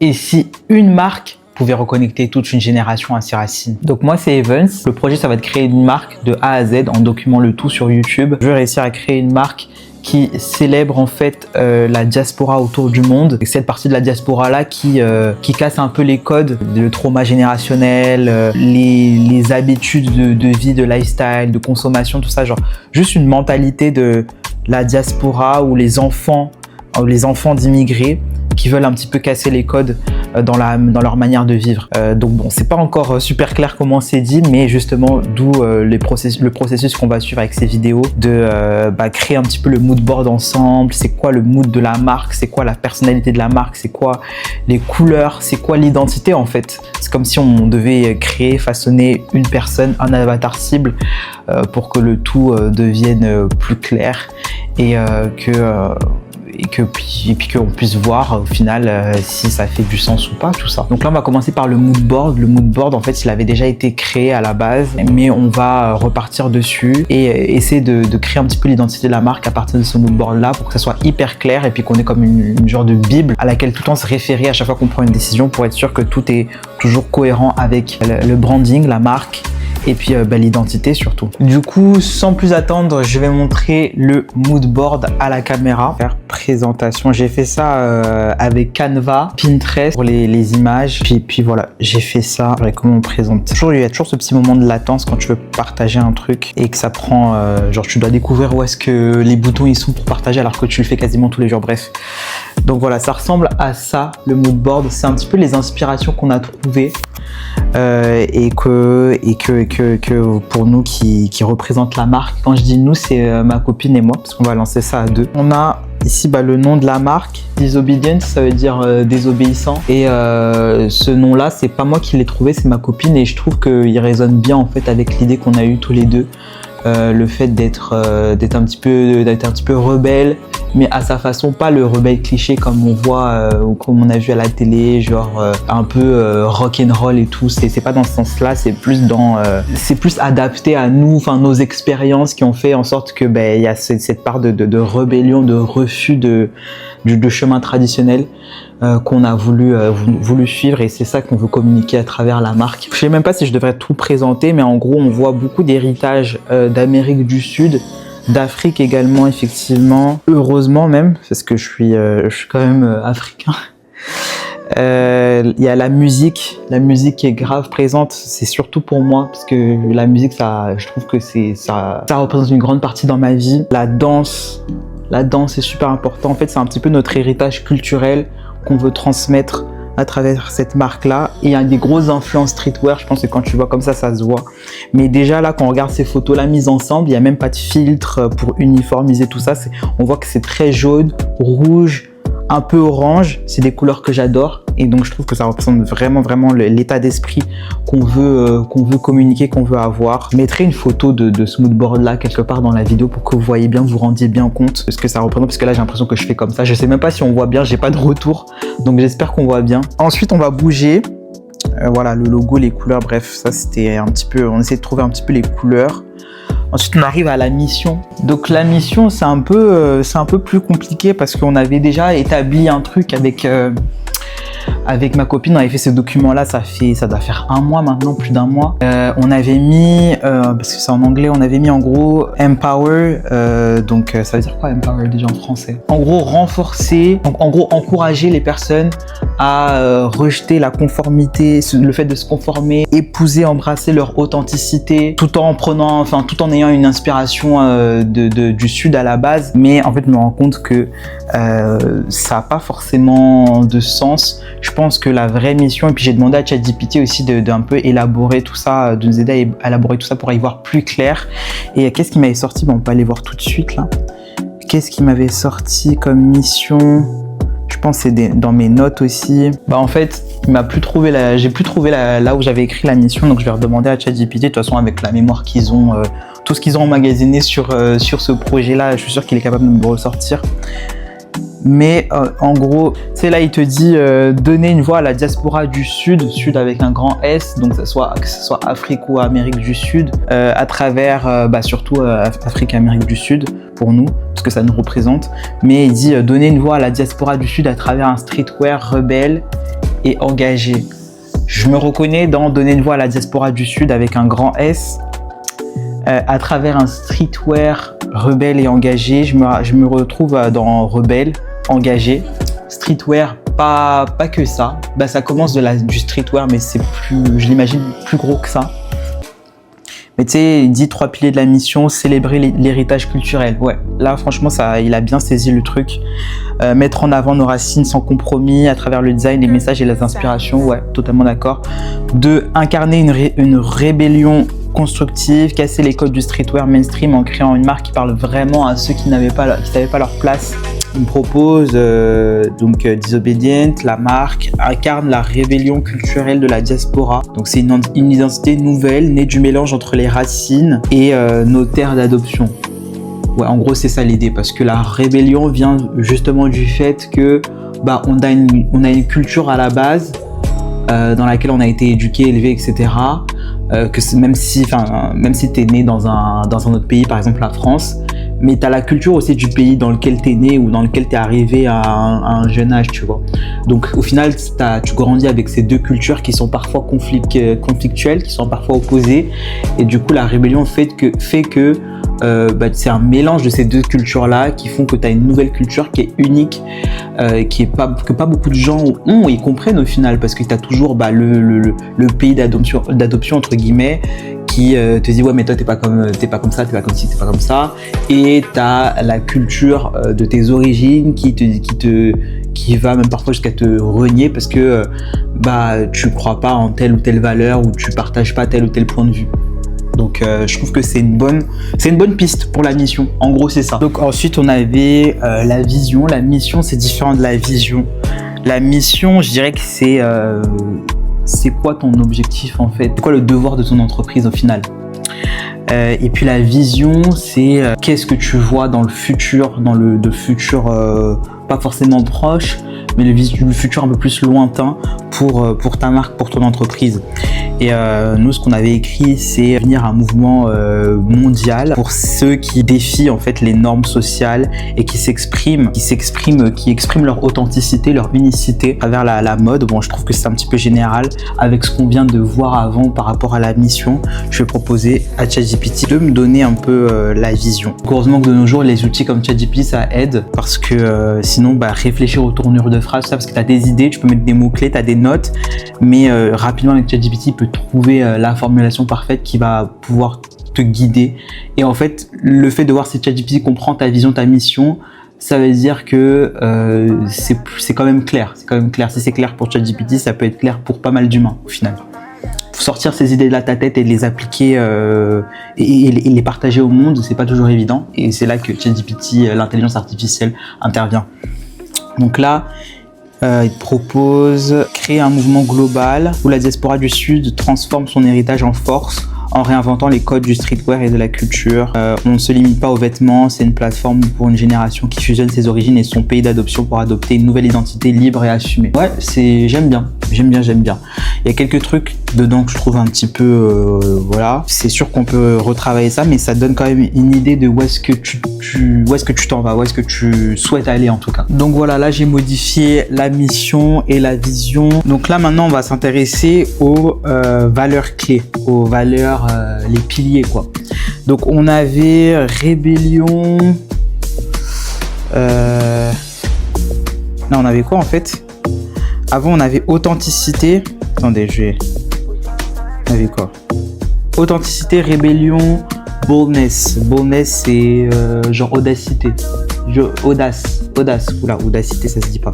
Et si une marque pouvait reconnecter toute une génération à ses racines. Donc moi c'est Evans, le projet ça va être créer une marque de A à Z en documentant le tout sur YouTube. Je veux réussir à créer une marque qui célèbre en fait la diaspora autour du monde. Et cette partie de la diaspora là qui casse un peu les codes, le trauma générationnel, les habitudes de vie, de lifestyle, de consommation, tout ça, genre juste une mentalité de la diaspora ou les enfants d'immigrés qui veulent un petit peu casser les codes dans leur manière de vivre. Donc bon, c'est pas encore super clair comment c'est dit, mais justement d'où le processus qu'on va suivre avec ces vidéos de créer un petit peu le mood board ensemble. C'est quoi le mood de la marque, c'est quoi la personnalité de la marque, c'est quoi les couleurs, c'est quoi l'identité en fait. C'est comme si on devait créer, façonner une personne, un avatar cible pour que le tout devienne plus clair et puis qu'on puisse voir au final si ça fait du sens ou pas, tout ça. Donc là on va commencer par le mood board. Le mood board en fait il avait déjà été créé à la base, mais on va repartir dessus et essayer de créer un petit peu l'identité de la marque à partir de ce mood board là pour que ça soit hyper clair et puis qu'on ait comme une genre de bible à laquelle tout le temps se référer à chaque fois qu'on prend une décision pour être sûr que tout est toujours cohérent avec le branding, la marque et puis l'identité surtout. Du coup, sans plus attendre, je vais montrer le mood board à la caméra. Faire présentation, j'ai fait ça avec Canva, Pinterest pour les images. Puis voilà, j'ai fait ça avec comment on présente. Il y a toujours ce petit moment de latence quand tu veux partager un truc et que ça prend, genre tu dois découvrir où est-ce que les boutons ils sont pour partager alors que tu le fais quasiment tous les jours. Bref. Donc voilà, ça ressemble à ça, le mood board. C'est un petit peu les inspirations qu'on a trouvées. Et que pour nous qui représente la marque. Quand je dis nous, c'est ma copine et moi parce qu'on va lancer ça à deux. On a ici le nom de la marque, Disobedient, ça veut dire désobéissant. Et ce nom-là, c'est pas moi qui l'ai trouvé, c'est ma copine et je trouve qu'il résonne bien en fait avec l'idée qu'on a eue tous les deux. Le fait d'être un petit peu rebelle, mais à sa façon, pas le rebelle cliché comme on voit ou comme on a vu à la télé, genre un peu rock and roll et tout. C'est pas dans ce sens-là, c'est plus adapté à nous, enfin nos expériences qui ont fait en sorte que il y a cette part de rébellion, de refus de chemin traditionnel qu'on a voulu suivre et c'est ça qu'on veut communiquer à travers la marque. Je sais même pas si je devrais tout présenter, mais en gros on voit beaucoup d'héritage d'Amérique du Sud, d'Afrique également effectivement, heureusement même parce que je suis quand même africain. Il y a la musique qui est grave présente, c'est surtout pour moi parce que la musique je trouve que ça représente une grande partie dans ma vie. La danse est super important. En fait, c'est un petit peu notre héritage culturel qu'on veut transmettre à travers cette marque-là. Et il y a des grosses influences streetwear. Je pense que quand tu vois comme ça se voit. Mais déjà, là, quand on regarde ces photos-là mises ensemble, il n'y a même pas de filtre pour uniformiser tout ça. On voit que c'est très jaune, rouge, un peu orange. C'est des couleurs que j'adore. Et donc, je trouve que ça représente vraiment l'état d'esprit qu'on veut communiquer, qu'on veut avoir. Je mettrai une photo de ce mood board là quelque part dans la vidéo pour que vous voyez bien, vous rendiez bien compte de ce que ça représente. Parce que là, j'ai l'impression que je fais comme ça. Je sais même pas si on voit bien, j'ai pas de retour. Donc, j'espère qu'on voit bien. Ensuite, on va bouger. Voilà, le logo, les couleurs, bref, ça c'était un petit peu... On essaie de trouver un petit peu les couleurs. Ensuite, on arrive à la mission. Donc, la mission, c'est un peu plus compliqué parce qu'on avait déjà établi un truc avec ma copine. On avait fait ce document-là, ça doit faire un mois maintenant, plus d'un mois. On avait mis, parce que c'est en anglais, on avait mis en gros empower. Donc, ça veut dire quoi empower déjà en français? En gros, renforcer, donc en gros, encourager les personnes à rejeter la conformité, le fait de se conformer, épouser, embrasser leur authenticité, tout en ayant une inspiration du Sud à la base. Mais en fait, je me rends compte que ça n'a pas forcément de sens. Je pense que la vraie mission, et puis j'ai demandé à ChatGPT aussi d'un peu élaborer tout ça, de nous aider à élaborer tout ça pour y voir plus clair. Et qu'est-ce qui m'avait sorti? On peut aller voir tout de suite là. Qu'est-ce qui m'avait sorti comme mission? Je pense que c'est dans mes notes aussi. En fait, j'ai plus trouvé là où j'avais écrit la mission, donc je vais redemander à ChatGPT. De toute façon, avec la mémoire qu'ils ont, tout ce qu'ils ont emmagasiné sur ce projet-là, je suis sûr qu'il est capable de me ressortir. Mais en gros, c'est là il te dit donner une voix à la diaspora du Sud avec un grand S, donc que ce soit Afrique ou Amérique du Sud, à travers surtout Afrique et Amérique du Sud pour nous, parce que ça nous représente. Mais il dit donner une voix à la diaspora du Sud à travers un streetwear rebelle et engagé. Je me reconnais dans donner une voix à la diaspora du Sud avec un grand S. À travers un streetwear rebelle et engagé, je me retrouve dans rebelle, engagé. Streetwear, pas que ça. Bah, ça commence du streetwear, mais c'est plus, je l'imagine plus gros que ça. Mais tu sais, il dit 3 piliers de la mission, célébrer l'héritage culturel. Ouais, là franchement, il a bien saisi le truc. Mettre en avant nos racines sans compromis à travers le design, les messages et les inspirations. Ouais, totalement d'accord. 2. Incarner une rébellion constructive, casser les codes du streetwear mainstream en créant une marque qui parle vraiment à ceux qui n'avaient pas leur place. Il me propose Disobedient, la marque incarne la rébellion culturelle de la diaspora. Donc c'est une identité nouvelle née du mélange entre les racines et nos terres d'adoption. Ouais, en gros c'est ça l'idée, parce que la rébellion vient justement du fait que on a une culture à la base dans laquelle on a été éduqué, élevé, etc. Que même si t'es né dans un autre pays, par exemple la France, mais t'as la culture aussi du pays dans lequel t'es né ou dans lequel t'es arrivé à un jeune âge, tu vois. Donc au final, tu grandis avec ces deux cultures qui sont parfois conflictuelles, qui sont parfois opposées, et du coup la rébellion fait que c'est un mélange de ces deux cultures-là qui font que tu as une nouvelle culture qui est unique, que pas beaucoup de gens ont et comprennent au final, parce que tu as toujours le pays d'adoption entre guillemets qui te dit ouais mais toi t'es pas comme ça, t'es pas comme ci, t'es pas comme ça, et t'as la culture de tes origines qui va même parfois jusqu'à te renier parce que tu crois pas en telle ou telle valeur ou tu partages pas tel ou tel point de vue. Donc je trouve que c'est une bonne piste pour la mission. En gros c'est ça. Donc ensuite on avait la vision. La mission c'est différent de la vision. La mission, je dirais que c'est quoi ton objectif en fait? C'est quoi le devoir de ton entreprise au final? Et puis la vision, c'est qu'est-ce que tu vois dans le futur, futur pas forcément proche, mais le futur un peu plus lointain pour ta marque, pour ton entreprise. Et nous, ce qu'on avait écrit, c'est venir un mouvement mondial pour ceux qui défient en fait les normes sociales et qui expriment leur authenticité, leur unicité à travers la mode. Bon, je trouve que c'est un petit peu général avec ce qu'on vient de voir avant par rapport à la mission. Je vais proposer à ChatGPT de me donner un peu la vision. Heureusement que de nos jours, les outils comme ChatGPT, ça aide parce que sinon, réfléchir aux tournures de phrases, ça, parce que tu as des idées, tu peux mettre des mots-clés, tu as des notes, mais rapidement avec ChatGPT, il peut trouver la formulation parfaite qui va pouvoir te guider. Et en fait, le fait de voir si ChatGPT comprend ta vision, ta mission, ça veut dire que c'est quand même clair. C'est quand même clair. Si c'est clair pour ChatGPT, ça peut être clair pour pas mal d'humains au final. Faut sortir ces idées de ta tête et les appliquer et les partager au monde, c'est pas toujours évident. Et c'est là que ChatGPT, l'intelligence artificielle, intervient. Donc là, il propose créer un mouvement global où la diaspora du Sud transforme son héritage en force en réinventant les codes du streetwear et de la culture. On ne se limite pas aux vêtements, c'est une plateforme pour une génération qui fusionne ses origines et son pays d'adoption pour adopter une nouvelle identité libre et assumée. Ouais, j'aime bien. Il y a quelques trucs dedans que je trouve un petit peu, voilà. C'est sûr qu'on peut retravailler ça, mais ça donne quand même une idée de où est-ce que tu t'en vas, où est-ce que tu souhaites aller en tout cas. Donc voilà, là j'ai modifié la mission et la vision. Donc là maintenant on va s'intéresser aux valeurs clés, aux valeurs, les piliers quoi. Donc on avait rébellion. Là on avait quoi en fait? Avant on avait authenticité. Attendez, on avait quoi? Authenticité, rébellion, boldness. Boldness c'est genre audacité. Audace. Oula, audacité ça se dit pas.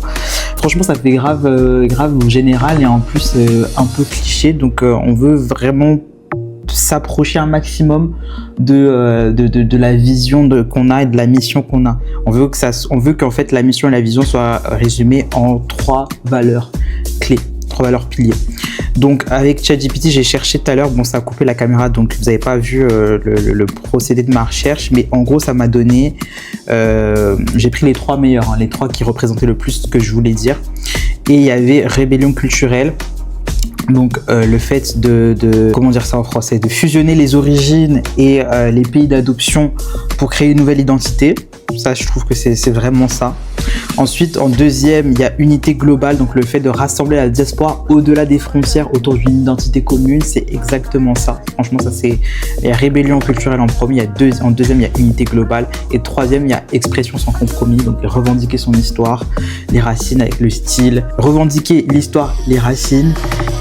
Franchement ça fait grave général et en plus un peu cliché. Donc on veut vraiment s'approcher un maximum de la vision qu'on a et de la mission qu'on a. On veut qu'en fait la mission et la vision soient résumées en 3 valeurs clés, 3 valeurs piliers. Donc avec ChatGPT, j'ai cherché tout à l'heure, bon ça a coupé la caméra donc vous n'avez pas vu le procédé de ma recherche, mais en gros ça m'a donné, j'ai pris les 3 meilleurs, les 3 qui représentaient le plus ce que je voulais dire. Et il y avait rébellion culturelle. Donc le fait comment dire ça en français, de fusionner les origines et les pays d'adoption pour créer une nouvelle identité. Ça, je trouve que c'est vraiment ça. Ensuite, en deuxième, il y a unité globale, donc le fait de rassembler la diaspora au-delà des frontières autour d'une identité commune, c'est exactement ça. Franchement, ça c'est la rébellion culturelle en premier, en deuxième, il y a unité globale, et troisième, il y a expression sans compromis, donc revendiquer son histoire, les racines avec le style, revendiquer l'histoire, les racines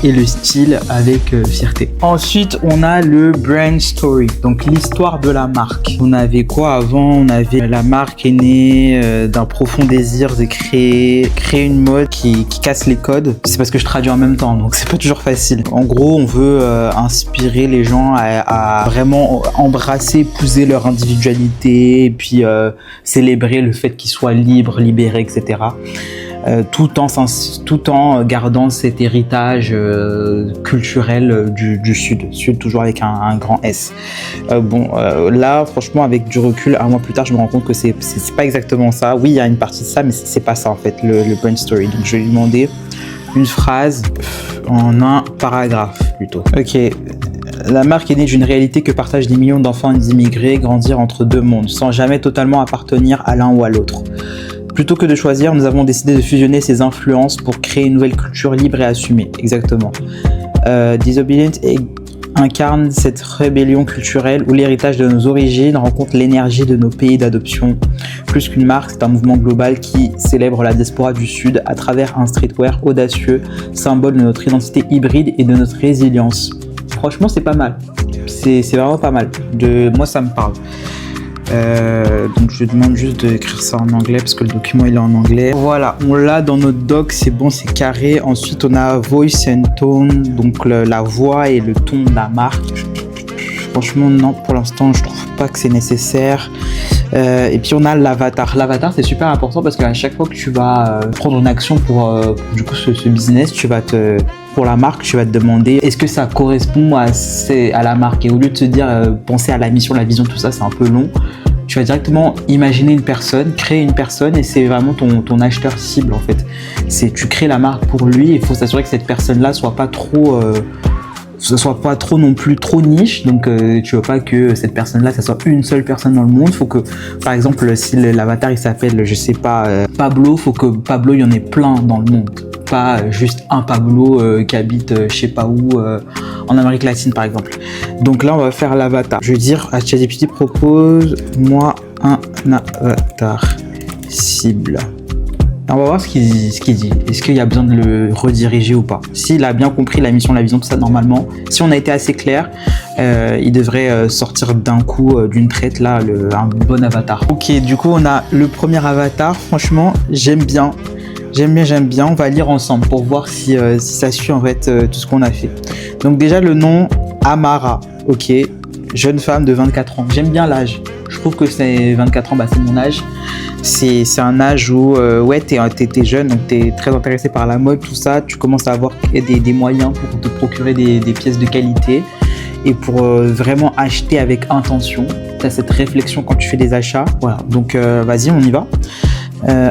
et le style avec fierté. Ensuite, on a le brand story, donc l'histoire de la marque. On avait quoi avant? On avait la marque est née d'un profond désir de créer une mode qui casse les codes. C'est parce que je traduis en même temps, donc c'est pas toujours facile. En gros, on veut inspirer les gens à vraiment embrasser, épouser leur individualité, et puis célébrer le fait qu'ils soient libres, libérés, etc. Tout en gardant cet héritage culturel du Sud, toujours avec un grand S. Là, franchement, avec du recul, un mois plus tard, je me rends compte que c'est pas exactement ça. Oui, il y a une partie de ça, mais c'est pas ça en fait, le brand story. Donc, je vais lui demander une phrase en un paragraphe plutôt. Ok. La marque est née d'une réalité que partagent des millions d'enfants immigrés grandir entre deux mondes, sans jamais totalement appartenir à l'un ou à l'autre. Plutôt que de choisir, nous avons décidé de fusionner ces influences pour créer une nouvelle culture libre et assumée. Exactement. Disobedient incarne cette rébellion culturelle où l'héritage de nos origines rencontre l'énergie de nos pays d'adoption. Plus qu'une marque, c'est un mouvement global qui célèbre la diaspora du Sud à travers un streetwear audacieux, symbole de notre identité hybride et de notre résilience. Franchement, c'est pas mal. C'est vraiment pas mal. Moi, ça me parle. Donc je demande juste d'écrire ça en anglais parce que le document il est en anglais. Voilà, on l'a dans notre doc, c'est bon, c'est carré. Ensuite on a voice and tone, donc la voix et le ton de la marque. Franchement non, pour l'instant je trouve pas que c'est nécessaire. Et puis on a l'avatar. L'avatar c'est super important parce qu'à chaque fois que tu vas prendre une action pour du coup ce business, pour la marque, tu vas te demander est-ce que ça correspond à la marque, et au lieu de te dire penser à la mission, la vision, tout ça c'est un peu long, tu vas directement imaginer une personne, créer une personne, et c'est vraiment ton acheteur cible en fait. Tu crées la marque pour lui, et il faut s'assurer que cette personne là soit pas trop non plus trop niche, donc tu veux pas que cette personne-là, ça soit une seule personne dans le monde. Faut que, par exemple, si l'avatar il s'appelle, je sais pas, Pablo, faut que Pablo il y en ait plein dans le monde, pas juste un Pablo qui habite je sais pas où en Amérique latine par exemple. Donc là on va faire l'avatar. Je vais dire à ChatGPT propose-moi un avatar cible. On va voir ce qu'il dit. Est-ce qu'il y a besoin de le rediriger ou pas? S'il a bien compris la mission, la vision, tout ça, normalement, si on a été assez clair, il devrait sortir d'un coup, d'une traite, là, un bon avatar. Ok, du coup, on a le premier avatar. Franchement, j'aime bien. On va lire ensemble pour voir si ça suit en fait tout ce qu'on a fait. Donc déjà, le nom, Amara. Ok, jeune femme de 24 ans. J'aime bien l'âge. Je trouve que c'est 24 ans, c'est mon âge. C'est un âge où t'es jeune, donc t'es très intéressé par la mode, tout ça. Tu commences à avoir des moyens pour te procurer des pièces de qualité et pour vraiment acheter avec intention. T'as cette réflexion quand tu fais des achats. Voilà, donc vas-y, on y va.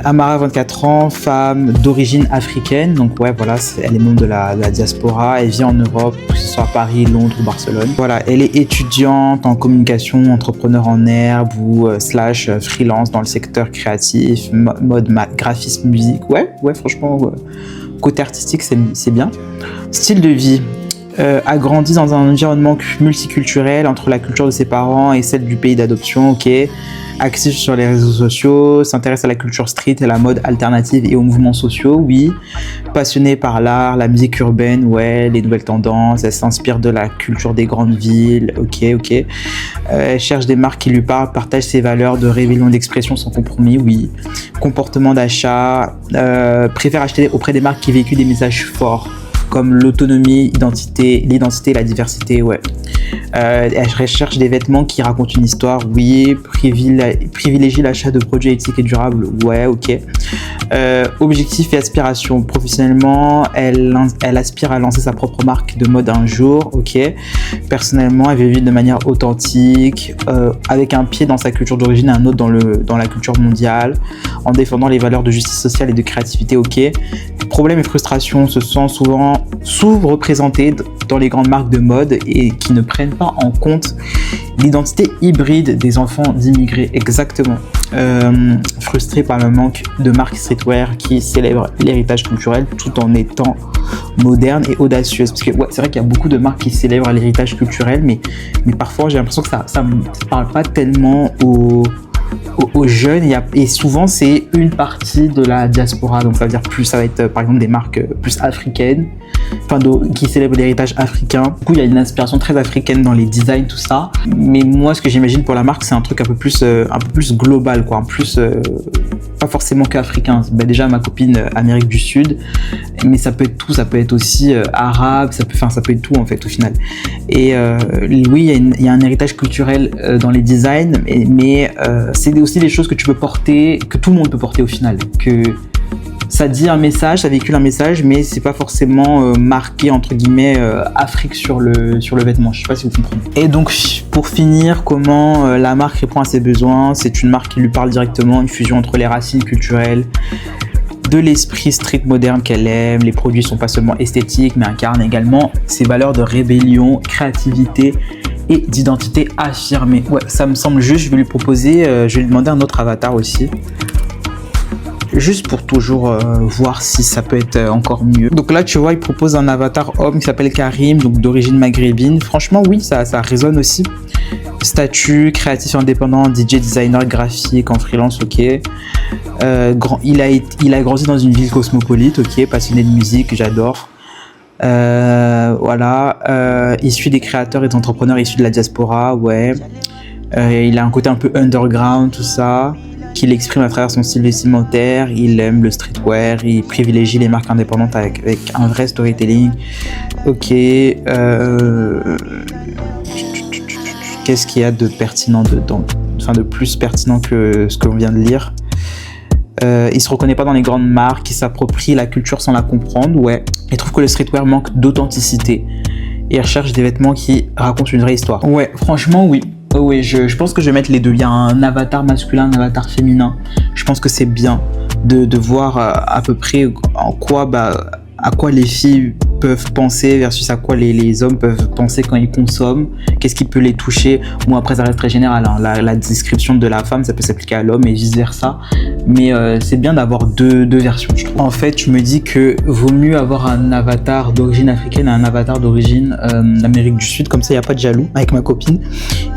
Amara, 24 ans, femme d'origine africaine, donc ouais voilà, elle est membre de la diaspora, elle vit en Europe, que ce soit à Paris, Londres ou Barcelone. Voilà, elle est étudiante en communication, entrepreneur en herbe ou / freelance dans le secteur créatif, mode, graphisme, musique. Ouais, franchement, côté artistique, c'est bien. Style de vie. A grandi dans un environnement multiculturel entre la culture de ses parents et celle du pays d'adoption, ok. Actif sur les réseaux sociaux, s'intéresse à la culture street et la mode alternative et aux mouvements sociaux, oui. Passionnée par l'art, la musique urbaine, ouais, les nouvelles tendances, elle s'inspire de la culture des grandes villes, ok. Elle cherche des marques qui lui parlent, partage ses valeurs de rébellion d'expression sans compromis, oui. Comportement d'achat, préfère acheter auprès des marques qui véhiculent des messages forts, comme l'autonomie, l'identité, la diversité, ouais. Elle recherche des vêtements qui racontent une histoire, oui. Privilégie l'achat de produits éthiques et durables, ouais, ok. Objectif et aspiration. Professionnellement, elle aspire à lancer sa propre marque de mode un jour, ok. Personnellement, elle veut vivre de manière authentique, avec un pied dans sa culture d'origine et un autre dans la culture mondiale, en défendant les valeurs de justice sociale et de créativité, ok. Problèmes et frustrations se sont souvent sous-représentés dans les grandes marques de mode et qui ne prennent pas en compte l'identité hybride des enfants d'immigrés. Exactement. Frustré par le manque de marques streetwear qui célèbrent l'héritage culturel tout en étant modernes et audacieuses. Parce que ouais, c'est vrai qu'il y a beaucoup de marques qui célèbrent l'héritage culturel, mais parfois j'ai l'impression que ça parle pas tellement aux jeunes, et souvent c'est une partie de la diaspora, donc ça veut dire plus, ça va être par exemple des marques plus africaines, qui célèbrent l'héritage africain. Du coup il y a une inspiration très africaine dans les designs, tout ça, mais moi ce que j'imagine pour la marque c'est un truc un peu plus global, quoi, pas forcément qu'africain. Déjà ma copine Amérique du Sud, mais ça peut être tout, ça peut être aussi arabe, ça peut être tout en fait au final. Et oui, il y a un héritage culturel dans les designs, mais c'est aussi des choses que tu peux porter, que tout le monde peut porter au final, que ça dit un message, ça véhicule un message, mais c'est pas forcément marqué entre guillemets Afrique sur le vêtement. Je sais pas si vous comprenez. Et donc pour finir, comment la marque répond à ses besoins? C'est une marque qui lui parle directement, une fusion entre les racines culturelles, de l'esprit street moderne qu'elle aime. Les produits sont pas seulement esthétiques, mais incarnent également ses valeurs de rébellion, créativité et d'identité affirmée. Ouais, ça me semble juste. Je vais lui proposer, je vais lui demander un autre avatar aussi, juste pour toujours voir si ça peut être encore mieux. Donc là tu vois, il propose un avatar homme qui s'appelle Karim, donc d'origine maghrébine. Franchement oui, ça résonne aussi. Statut, créatif indépendant, DJ, designer graphique en freelance, ok. Il a grandi dans une ville cosmopolite, ok. Passionné de musique, j'adore. Voilà, issu des créateurs et des entrepreneurs issus de la diaspora, ouais. Il a un côté un peu underground, tout ça, qu'il exprime à travers son style vestimentaire. Il aime le streetwear, il privilégie les marques indépendantes avec un vrai storytelling. Ok. Qu'est-ce qu'il y a de pertinent dedans? Enfin, de plus pertinent que ce qu'on vient de lire. Il se reconnaît pas dans les grandes marques, il s'approprie la culture sans la comprendre, ouais. Il trouve que le streetwear manque d'authenticité et recherche des vêtements qui racontent une vraie histoire. Ouais, franchement, oui. Oui, je pense que je vais mettre les deux. Il y a un avatar masculin, un avatar féminin. Je pense que c'est bien de voir à peu près à quoi les filles peuvent penser versus à quoi les hommes peuvent penser quand ils consomment, qu'est-ce qui peut les toucher. Bon, après ça reste très général, hein. La description de la femme ça peut s'appliquer à l'homme et vice versa, mais c'est bien d'avoir deux versions, je trouve. En fait je me dis que vaut mieux avoir un avatar d'origine africaine et un avatar d'origine d'Amérique du Sud, comme ça il n'y a pas de jaloux avec ma copine,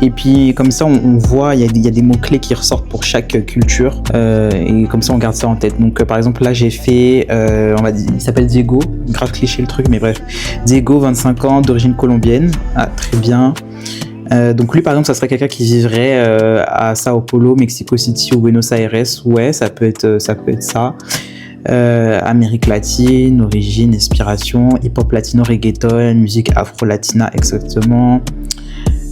et puis comme ça on voit, il y a des mots-clés qui ressortent pour chaque culture, et comme ça on garde ça en tête. Donc par exemple là j'ai fait, on va dire, il s'appelle Diego, grave cliché le truc mais bref, Diego, 25 ans, d'origine colombienne. Ah, très bien. Donc lui par exemple ça serait quelqu'un qui vivrait à Sao Paulo, Mexico City ou Buenos Aires. Ouais, ça peut être ça. Amérique latine, origine, inspiration, hip-hop latino, reggaeton, musique afro-latina, exactement.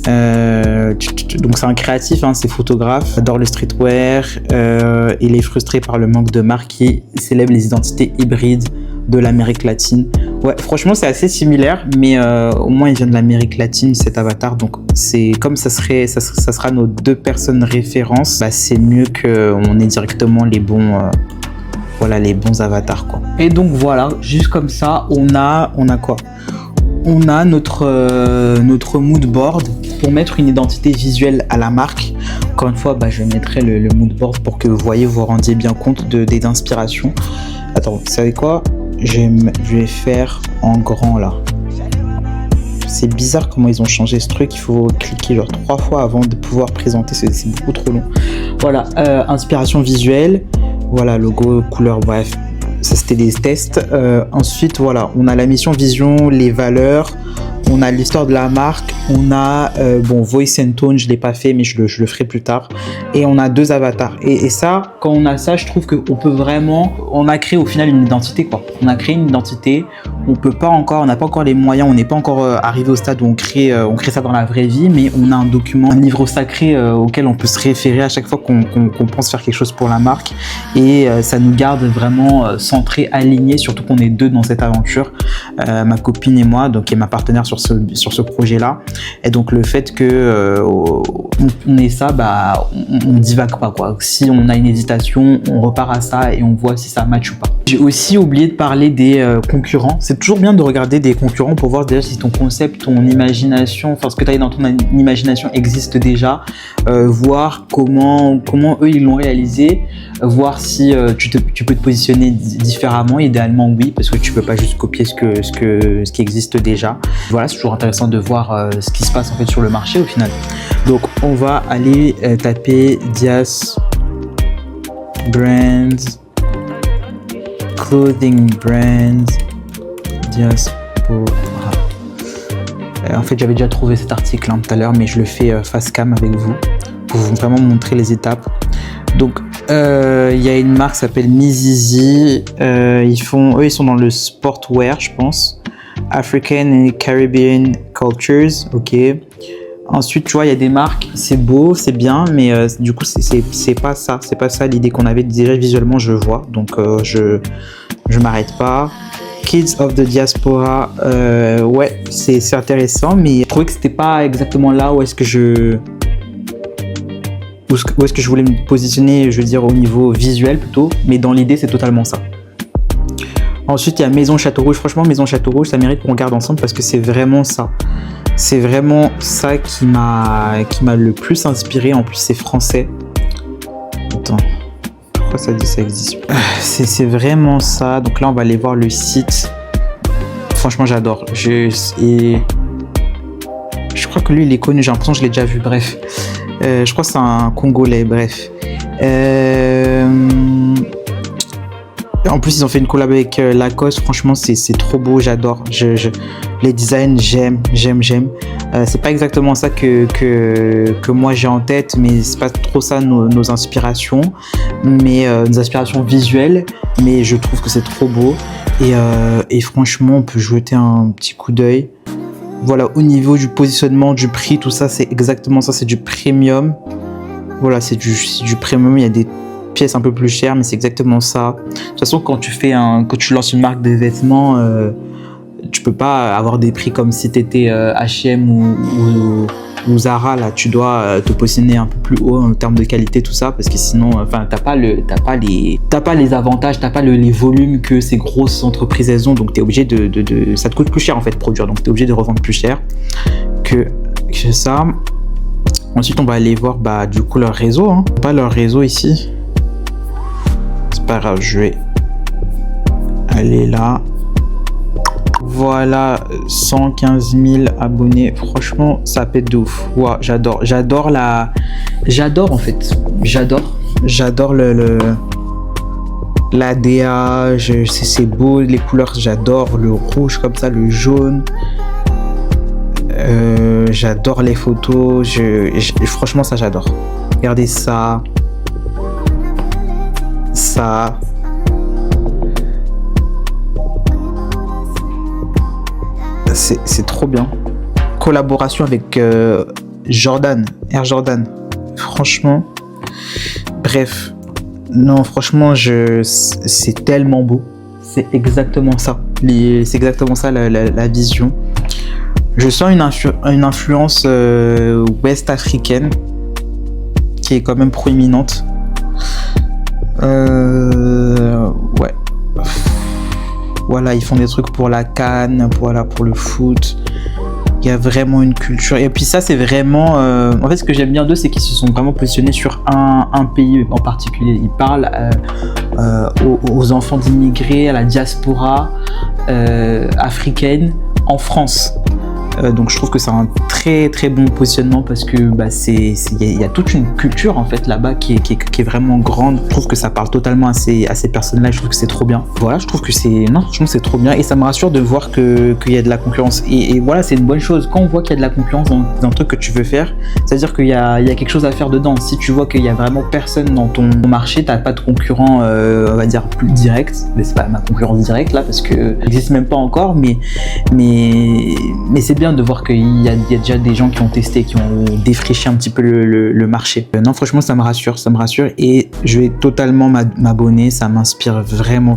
Donc c'est un créatif, hein, c'est photographe, adore le streetwear, il est frustré par le manque de marques qui célèbre les identités hybrides de l'Amérique latine. Ouais, franchement c'est assez similaire, mais au moins il vient de l'Amérique latine cet avatar, donc c'est comme ça sera nos deux personnes références, bah, c'est mieux qu'on ait directement les bons avatars, quoi. Et donc voilà, juste comme ça on a quoi? On a notre mood board pour mettre une identité visuelle à la marque. Encore une fois, bah, je mettrai le mood board pour que vous rendiez bien compte des inspirations. Attends, vous savez quoi? Je vais faire en grand là. C'est bizarre comment ils ont changé ce truc. Il faut cliquer genre 3 fois avant de pouvoir présenter. C'est beaucoup trop long. Voilà, inspiration visuelle. Voilà, logo, couleur, bref. Ça c'était des tests. Ensuite voilà, on a la mission, vision, les valeurs, on a l'histoire de la marque, on a voice and tone, je l'ai pas fait mais je le ferai plus tard, et on a 2 avatars, et ça, quand on a ça, je trouve qu'on peut vraiment, on a créé au final une identité, quoi. On a créé une identité, on n'a pas encore les moyens, on n'est pas encore arrivé au stade où on crée ça dans la vraie vie, mais on a un document, un livre sacré auquel on peut se référer à chaque fois qu'on pense faire quelque chose pour la marque, et ça nous garde vraiment centré, aligné, surtout qu'on est 2 dans cette aventure. ma copine et moi, donc qui est ma partenaire sur ce projet-là. Et donc le fait que on ait ça, bah on divague pas quoi. Si on a une hésitation, on repart à ça et on voit si ça match ou pas. J'ai aussi oublié de parler des concurrents. C'est toujours bien de regarder des concurrents pour voir déjà si ton concept, ton imagination, enfin ce que tu as dans ton imagination existe déjà, voir comment eux ils l'ont réalisé, voir si tu peux te positionner différemment. Idéalement oui, parce que tu peux pas juste copier ce qui existe déjà. Voilà, c'est toujours intéressant de voir ce qui se passe en fait sur le marché au final. Donc on va aller taper Dias Brands, Clothing Brands, Diaspora. En fait, j'avais déjà trouvé cet article tout à l'heure, mais je le fais face cam avec vous pour vous vraiment montrer les étapes. Donc, il y a une marque qui s'appelle Mizizi. Ils sont dans le sportwear, je pense. African and Caribbean Cultures, ok. Ensuite, tu vois, il y a des marques, c'est beau, c'est bien, mais du coup, c'est pas ça. C'est pas ça l'idée qu'on avait. Déjà, visuellement, je vois. Donc, je m'arrête pas. Kids of the Diaspora, ouais, c'est intéressant, mais je trouvais que c'était pas exactement là où est-ce que je voulais me positionner, je veux dire, au niveau visuel plutôt. Mais dans l'idée, c'est totalement ça. Ensuite, il y a Maison Château Rouge. Franchement, Maison Château Rouge, ça mérite qu'on regarde ensemble parce que c'est vraiment ça. C'est vraiment ça qui m'a le plus inspiré. En plus, c'est français. Attends, pourquoi ça dit ça existe? C'est vraiment ça. Donc là, on va aller voir le site. Franchement, j'adore. Je crois que lui, il est connu. J'ai l'impression que je l'ai déjà vu. Bref, je crois que c'est un Congolais. Bref. En plus, ils ont fait une collab avec Lacoste. Franchement, c'est trop beau. J'adore. Les designs, j'aime. C'est pas exactement ça que moi j'ai en tête, mais c'est pas trop ça nos inspirations, mais nos inspirations visuelles. Mais je trouve que c'est trop beau. Et franchement, on peut jeter un petit coup d'œil. Voilà, au niveau du positionnement, du prix, tout ça, c'est exactement ça. C'est du premium. Voilà, c'est du premium. Il y a des pièces un peu plus chères, mais c'est exactement ça. De toute façon, quand tu lances une marque de vêtements, tu peux pas avoir des prix comme si tu étais H&M ou Zara. Là, tu dois te positionner un peu plus haut en termes de qualité, tout ça, parce que sinon, enfin, t'as pas les avantages, t'as pas les volumes que ces grosses entreprises elles ont. Donc, t'es obligé ça te coûte plus cher en fait de produire. Donc, t'es obligé de revendre plus cher que ça. Ensuite, on va aller voir du coup leur réseau. Pas leur réseau ici. C'est pas grave, je vais aller là. Voilà, 115 000 abonnés. Franchement, ça pète de ouf. Wow, j'adore en fait. J'adore la DA. C'est beau, les couleurs, j'adore. Le rouge comme ça, le jaune. J'adore les photos. Franchement, ça, j'adore. Regardez ça. Ça. C'est trop bien. Collaboration avec Air Jordan. Franchement. Bref. Non, franchement, c'est tellement beau. C'est exactement ça. C'est exactement ça la vision. Je sens une influence ouest africaine qui est quand même proéminente. Ouais. Voilà, ils font des trucs pour la CAN, voilà, pour le foot. Il y a vraiment une culture. Et puis ça, c'est vraiment... En fait, ce que j'aime bien d'eux, c'est qu'ils se sont vraiment positionnés sur un pays en particulier. Ils parlent aux enfants d'immigrés, à la diaspora africaine en France. Donc je trouve que c'est un très très bon positionnement parce que il y a toute une culture en fait là-bas qui est vraiment grande. Je trouve que ça parle totalement à ces personnes-là. Je trouve que c'est trop bien. Voilà, je trouve que franchement c'est trop bien et ça me rassure de voir qu'il y a de la concurrence. Et voilà, c'est une bonne chose. Quand on voit qu'il y a de la concurrence dans un truc que tu veux faire, c'est-à-dire qu'il y a quelque chose à faire dedans. Si tu vois qu'il y a vraiment personne dans ton marché, t'as pas de concurrent, on va dire plus direct. Mais c'est pas ma concurrence directe là parce que n'existe même pas encore. Mais c'est bien de voir qu'il y a déjà déjà des gens qui ont testé, qui ont défriché un petit peu le marché. Non, franchement, ça me rassure et je vais totalement m'abonner. Ça m'inspire vraiment.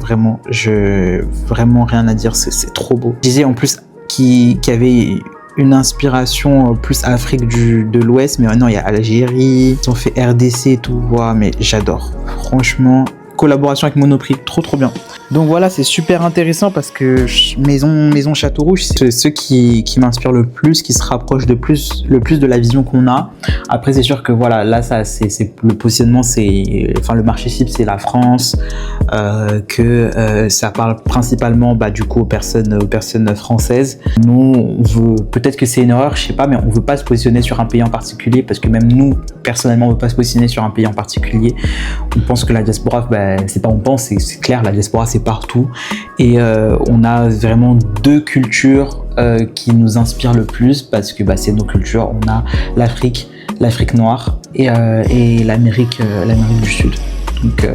Vraiment rien à dire, c'est trop beau. Je disais en plus qu'il y avait une inspiration plus Afrique de l'Ouest, mais maintenant il y a Algérie, ils ont fait RDC et tout. Wow, mais j'adore. Franchement, collaboration avec Monoprix, trop bien. Donc voilà, c'est super intéressant parce que Maison Château Rouge, c'est ceux qui m'inspirent le plus, qui se rapprochent le plus de la vision qu'on a. Après, c'est sûr que voilà, là, ça, c'est le positionnement, le marché cible, c'est la France, ça parle principalement, du coup, aux personnes françaises. Nous, on veut, peut-être que c'est une erreur, je sais pas, mais on veut pas se positionner sur un pays en particulier parce que même nous, personnellement, on veut pas se positionner sur un pays en particulier. On pense que la diaspora, c'est pas on pense, c'est clair, la diaspora, c'est partout et on a vraiment deux cultures qui nous inspirent le plus parce que c'est nos cultures. On a l'Afrique noire et l'Amérique du Sud, donc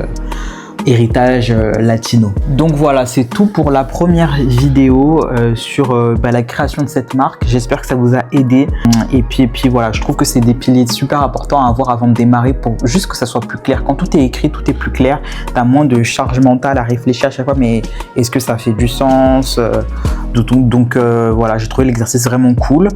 héritage latino. Donc voilà, c'est tout pour la première vidéo sur la création de cette marque. J'espère que ça vous a aidé et puis voilà, je trouve que c'est des piliers super importants à avoir avant de démarrer pour juste que ça soit plus clair. Quand tout est écrit, tout est plus clair, t'as moins de charge mentale à réfléchir à chaque fois, mais est-ce que ça fait du sens donc voilà, j'ai trouvé l'exercice vraiment cool.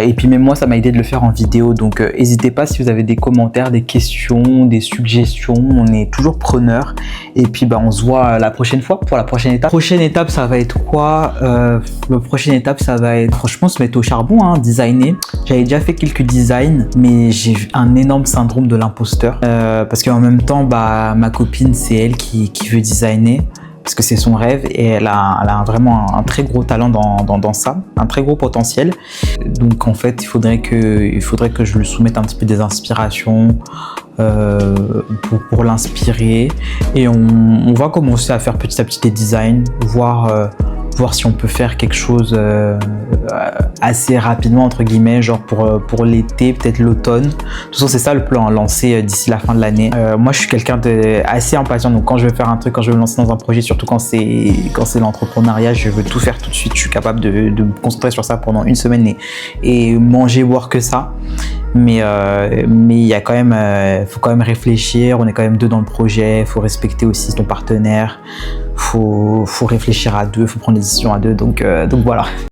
Et puis même moi, ça m'a aidé de le faire en vidéo, donc n'hésitez pas si vous avez des commentaires, des questions, des suggestions, on est toujours preneurs. Et puis on se voit la prochaine fois pour la prochaine étape. Prochaine étape, ça va être quoi? La prochaine étape, ça va être franchement se mettre au charbon, designer. J'avais déjà fait quelques designs, mais j'ai un énorme syndrome de l'imposteur parce qu'en même temps, ma copine, c'est elle qui veut designer, parce que c'est son rêve et elle a vraiment un très gros talent dans ça, un très gros potentiel. Donc en fait, il faudrait que je lui soumette un petit peu des inspirations pour l'inspirer et on va commencer à faire petit à petit des designs, voir si on peut faire quelque chose assez rapidement entre guillemets, genre pour l'été, peut-être l'automne. De toute façon, c'est ça le plan, lancer d'ici la fin de l'année. Moi, je suis quelqu'un de assez impatient, donc quand je veux faire un truc, quand je veux me lancer dans un projet, surtout quand c'est l'entrepreneuriat, je veux tout faire tout de suite. Je suis capable de me concentrer sur ça pendant une semaine et manger, boire que ça. Mais il y a quand même, faut quand même réfléchir. On est quand même deux dans le projet. Faut respecter aussi ton partenaire. Faut réfléchir à deux. Faut prendre des décisions à deux. Donc voilà.